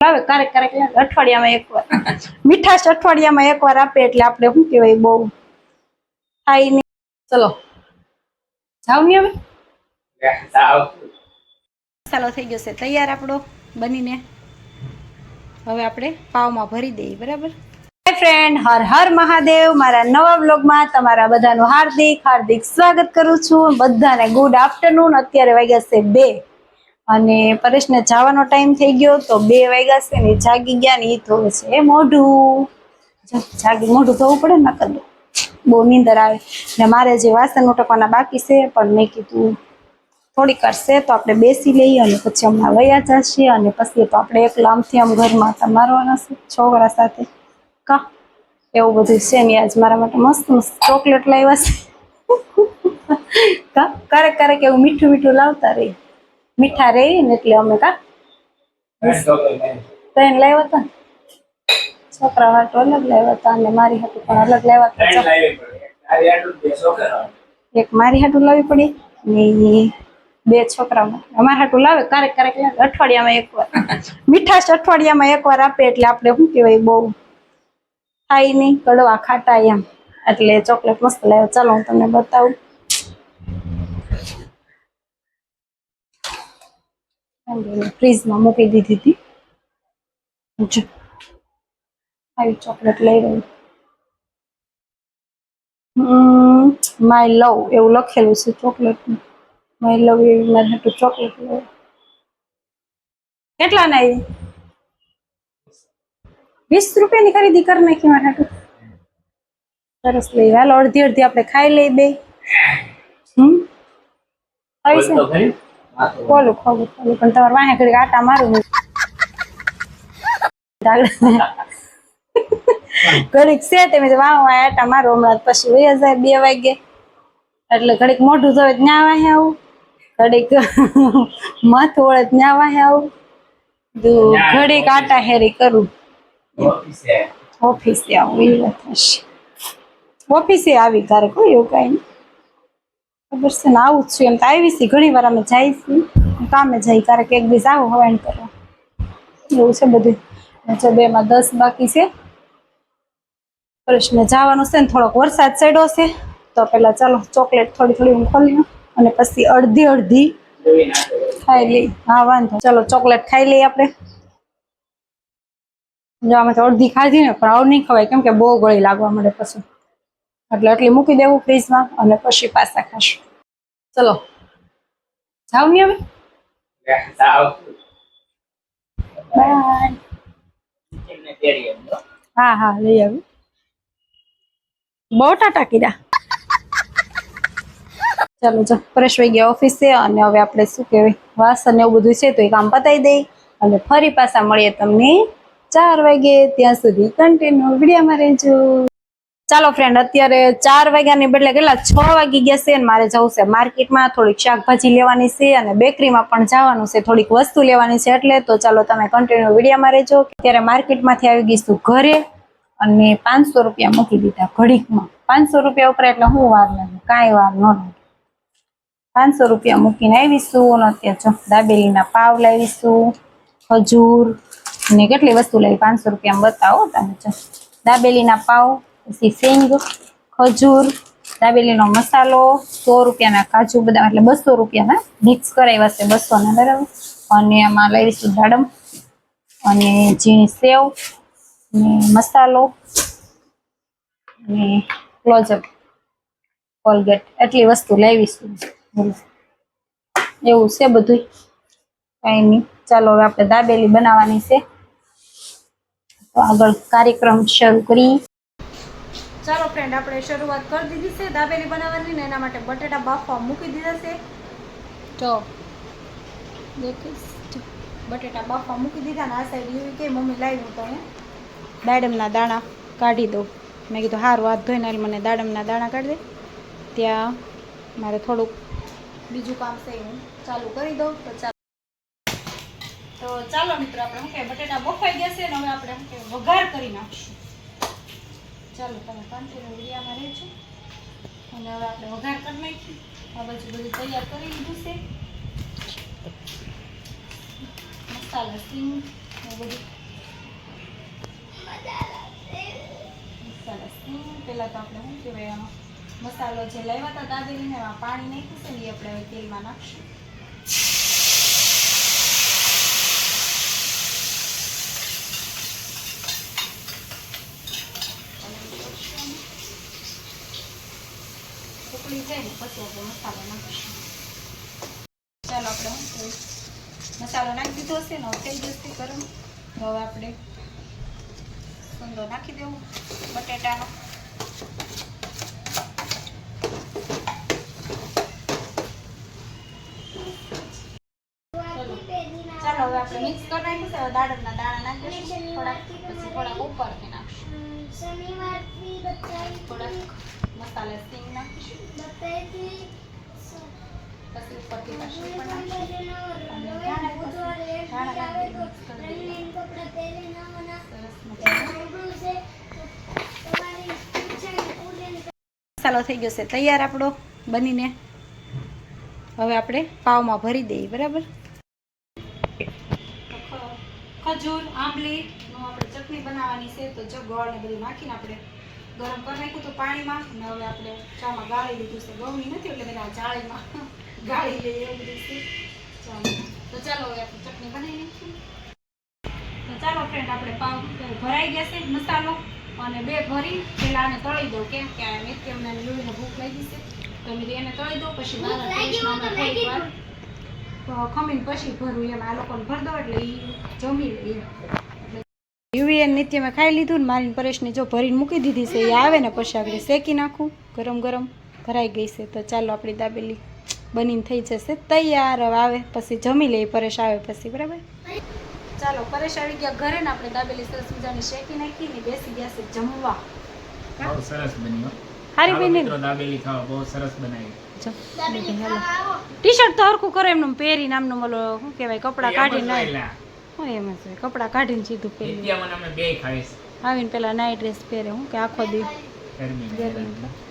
આવે ક્યારેક અઠવાડિયામાં એકવાર મીઠાશ અઠવાડિયામાં એકવાર આપે એટલે આપણે શું કહેવાય બહુ થાય નહીં. ચલો જાવ ને હવે મસાલો થઈ ગયો છે તૈયાર આપણો બનીને. હવે આપણે પાવમાં ભરી દઈએ. બરાબર ફ્રેન્ડ, હર હર મહાદેવ. મારા નવા વ્લોગમાં તમારા બધાનું હાર્દિક સ્વાગત કરું છું. બધાને ગુડ આફ્ટરનૂન. અત્યારે વાગ્યા છે 2 અને પરેશને જવાનો ટાઈમ થઈ ગયો તો 2 વાગ્યા છે ને જાગી ગયા ને. ઈ ધોવે છે મોઢું. મોઢું ધોવું પડે ને, નકર બહુ નીંદર આવે ને. મારે જે વાસણ ઉટકવાના બાકી છે પણ મેં કીધું થોડીક વાર છે તો આપણે બેસી લઈએ અને પછી હમણાં વયા જશે અને પછી તો આપણે એકલા આમથી આમ ઘરમાં મારવાના છે છોકરા સાથે. કા એવું બધું છે ને. આજ મારા માટે મસ્ત મસ્ત ચોકલેટ લાવ્યા છે. ક્યારેક એવું મીઠું મીઠું લાવતા રહી, મીઠા રહી ને એટલે અમે કા ત્રણ લાવ્યા હતા. છોકરા હાટુ અલગ લાવ્યા હતા અને મારી હાટુ પણ અલગ લાવ્યા હતા. એક મારી હાટુ લાવવી પડી ને 2 છોકરા અમારા હાટુ લાવે. ક્યારેક અઠવાડિયામાં એકવાર મીઠાશ અઠવાડિયામાં એકવાર આપે એટલે આપણે શું કહેવાય બહુ થાય નહીં, કડવા ખાટા એમ. એટલે ચોકલેટ મસ્ત લાવ્યો. ચાલો હું તમને બતાવું. ફ્રીજમાં મૂકી દીધી હતી. આવી ચોકલેટ લઈ રહી. માય લવ એવું લખેલું છે ચોકલેટ. માય લવ એવી મારે હાટુ ચોકલેટ લઈ. કેટલા ના આવી? 20 રૂપિયાની ખરીદી કરી નાખી મારે હાટુ. સરસ લઈ. હાલો અડધી અડધી આપણે ખાઈ લઈ બે. આવી છે બોલું ખબર પણ તમારે વાહે ઘડી આટા મારું ઘડીક સેટ એમ વાહ આટા મારું હમણાં પછી 2 વાગે એટલે ઘડીક મોઢું ધોવે ત્યાં વાહે આવું, ઘડીક માથું વળે ત્યાં વાહે આવું, ઘડીક આટા હેરી કરું. ઓફિસે આવું એ વાત હશે. ઓફિસે આવી ક્યારેક એવું કઈ નહીં. ખબર છે ને આવું જ છું એમ તો આવી છે ઘણી વાર. અમે જઈશું કામે જઈ ક્યારેક એક દિવસ આવો હવાણ કરવા. એવું છે બધું. 2 માં 10 બાકી છે. પરેશને જવાનું છે ને થોડોક વરસાદ ચડ્યો છે તો પેલા ચાલો ચોકલેટ થોડી હું ખોલી અને પછી અડધી ખાઈ લઈ. હા વાંધો. ચલો ચોકલેટ ખાઈ લઈએ આપણે. જવામાં તો અડધી ખાધી ને પણ આવું નહીં ખવાય કેમ કે બહુ ગળી લાગવા મળે પછી. એટલે આટલી મૂકી દેવું ફ્રીજમાં અને પછી પાછા ખાશું. ચલો જાવ ને હવે. બાય. હા લઈ આવી. બહુ ટાટા કીધા. ચાલો જો પરેશ વઈ ગયા ઓફિસે અને હવે આપણે શું કહેવાય વાસણ એવું બધું છે તો એ કામ પતાવી દઈ અને ફરી પાછા મળીએ તમને 4 વાગે. ત્યાં સુધી કન્ટિન્યુ વિડીયોમાં રહેજો. ચાલો ફ્રેન્ડ, અત્યારે 4 વાગ્યાની બદલે કેટલા 6 વાગી ગયા છે. મારે જવું છે માર્કેટમાં. થોડીક શાકભાજી લેવાની છે અને બેકરીમાં પણ જવાનું છે, થોડીક વસ્તુ લેવાની છે. એટલે તો ચાલો તમે કન્ટિન્યુ વિડીયોમાં રહેજો. ત્યારે માર્કેટમાંથી આવી ગઈશું ઘરે અને 500 રૂપિયા મૂકી દીધા ઘડીકમાં. 500 રૂપિયા ઉપર એટલે શું વાર લાગે? કાંઈ વાર ન લાગે. 500 રૂપિયા મૂકીને આવીશું. અત્યારે જો દાબેલીના પાવ લાવીશું, ખજૂર ને કેટલી વસ્તુ લાવી. 500 રૂપિયામાં બતાવો તમે. જો દાબેલીના પાવ, પછી સિંગ, ખજૂર, દાબેલીનો મસાલો, 100 રૂપિયાના કાજુ બદામ એટલે 200 રૂપિયાના મિક્સ કરાવ્યા છે 200 ના. બરાબર. અને એમાં લઈશું દાડમ અને ઝીણી સેવ ને મસાલો ને ક્લોઝઅપ કોલગેટ એટલી વસ્તુ લાવીશું. એવું છે બધું. કઈ નહીં. ચાલો હવે આપણે દાબેલી બનાવવાની છે તો આગળ કાર્યક્રમ શરૂ કરી. ચાલો ફ્રેન્ડ, આપણે શરૂઆત કરી દીધી છે દાબેલી બનાવવાની ને એના માટે બટેટા બાફવા મૂકી દીધા છે. તો બટેટા બાફવા મૂકી દીધા ને આ સાઈડ એવી કે મમ્મી લાવ્યું તો દાડમના દાણા કાઢી દો. મેં કીધું સારું હાથ ધોઈને મને દાડમના દાણા કાઢી દે. ત્યાં મારે થોડુંક બીજું કામ છે હું ચાલુ કરી દઉં. તો ચાલો મિત્રો, આપણે શું કહેવાય બટેટા બફાઈ ગયા છે ને હવે આપણે શું કહેવાય વઘાર કરી નાખશું. ચાલો તમે કન્ટિન્યુ વિડીયોમાં રહેજો અને હવે આપણે વઘાર કરી નાખીએ. આ બાજુ બધું તૈયાર કરી લીધું છે. મસાલા સિંગ બધું સરસ. પહેલાં તો આપણે શું કહેવાય આમાં મસાલો જે લાવ્યા હતા દાબેલીને એમાં પાણી નાખ્યું છે ને એ આપણે હવે તેલમાં નાખશું. ઉકળી જાય ને પછી આપણે મસાલો નાખીશું. ચાલો આપણે શું કહેવાય મસાલો નાખી દીધો હશે ને થઈ જશે ગરમ. તો હવે આપણે સંદો નાખી દેવું બટેટાનો. ચાલો હવે આપણે મિક્સ કરી નાખીશું. હવે દાડમના દાણા નાખી દઈશું થોડાક, પછી થોડાક ઉપરથી નાખીશું, થોડાક મસાલા સિંગ નાખીશું, પછી ઉપરથી પાછું પણ નાખીશું અને ધાણા નાખી મિક્સ કરી દઈએ. સરસ મસાલો થઈ ગયો છે તૈયાર આપણો બનીને. હવે આપણે પાવમાં ભરી દઈએ. બરાબર. ખજૂર આંબલીનું આપણે ચટણી બનાવવાની છે. તો જો ગોળ ને બધું નાખીને આપણે ગરમ કરી નાખ્યું હતું પાણીમાં. અને હવે આપણે ચામાં ગાળી લીધું છે. ગૌની નથી એટલે બધા જાળીમાં ગાળી લઈએ એવું બધું છે. તો ચાલો હવે આપણે ચટણી બનાવી નાખીએ. તો ચાલો ફ્રેન્ડ આપણે પાવ ભરાઈ ગયા છે મસાલો અને બે ભરી પહેલાં આને તળી દઉં. કેમ કે આ મેથી અમને લોહીને ભૂખ લાગી છે તો મેં એને તળી દઉં. પછી મારા ટેસ્ટમાં અમે થોડીક વાર ખમીને પછી ભરું એમ આ લોકોને ભરી દો એટલે એ જમી લે. યુવીએન નિત્ય મેં ખાઈ લીધું ને મારીને પરેશને જો ભરીને મૂકી દીધી છે. એ આવે ને પછી આપણે શેકી નાખું. ગરમ ગરમ ભરાઈ ગઈ છે. તો ચાલો આપણી દાબેલી બનીને થઈ જશે તૈયાર. હવે આવે પછી જમી લઈએ. પરેશ આવે પછી. બરાબર. ચાલો પરેશ આવી ગયા ઘરે ને આપણે દાબેલી સરસ મજાની શેકી નાખી ને બેસી ગયા છે જમવા. બહુ સરસ બની હો. હારી બની દાબેલી ખાવા બહુ સરસ બનાવી. ટી શર્ટ તો હરખું કરો એમનું પહેરી નામનું બોલો શું કહેવાય કપડાં કાઢીને હું એમ જ કપડાં કાઢીને સીધું પહેરી આવીને પેલા નાઇટ ડ્રેસ પહેરે. હું કે આખો દી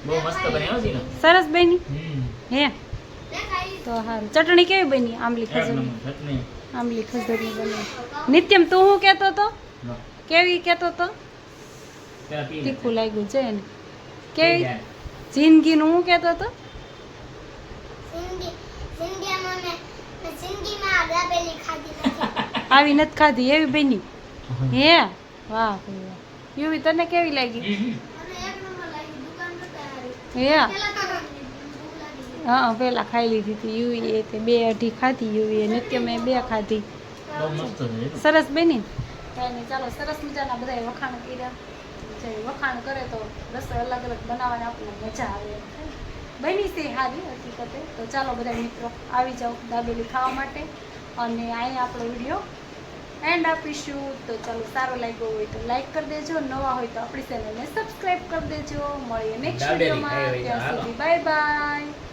બહુ મસ્ત બની હો જીનો. સરસ બની હે. તો સારું. ચટણી કેવી બની? આંબલી ખજૂરની. આંબલી ખજૂરની બની. નિત્યમ તું શું કહેતો હતો? કેવી કહેતો હતો? તીખું લાગ્યું છે ને. કેવી જિંદગીનું શું કહેતો હતો? આવી નથી ખાધી એવી બની હે. વાહ યુવી તને કેવી લાગી? હે હા પેલા ખાઈ લીધી હતી યુવી એ તે 2-2.5 ખાધી યુવી એ નિત્ય મેં 2 ખાધી. સરસ બની. કાંઈ નહીં ચાલો સરસ મજાના બધા વખાણ કર્યા. જે વખાણ કરે તો રસોઈ અલગ અલગ બનાવવાની આપણને મજા આવે. બની છે સારી હકીકતે. તો ચાલો બધા મિત્રો આવી જાઓ દાબેલી ખાવા માટે. અને અહીંયા આપણો વિડીયો એન્ડ આપીશું. તો ચાલો સારો લાગ્યો હોય તો લાઈક કરી દેજો. નવા હોય તો આપણી ચેનલને સબસ્ક્રાઈબ કરી દેજો. મળીએ નેક્સ્ટ વિડીયોમાં. ત્યાં સુધી બાય બાય.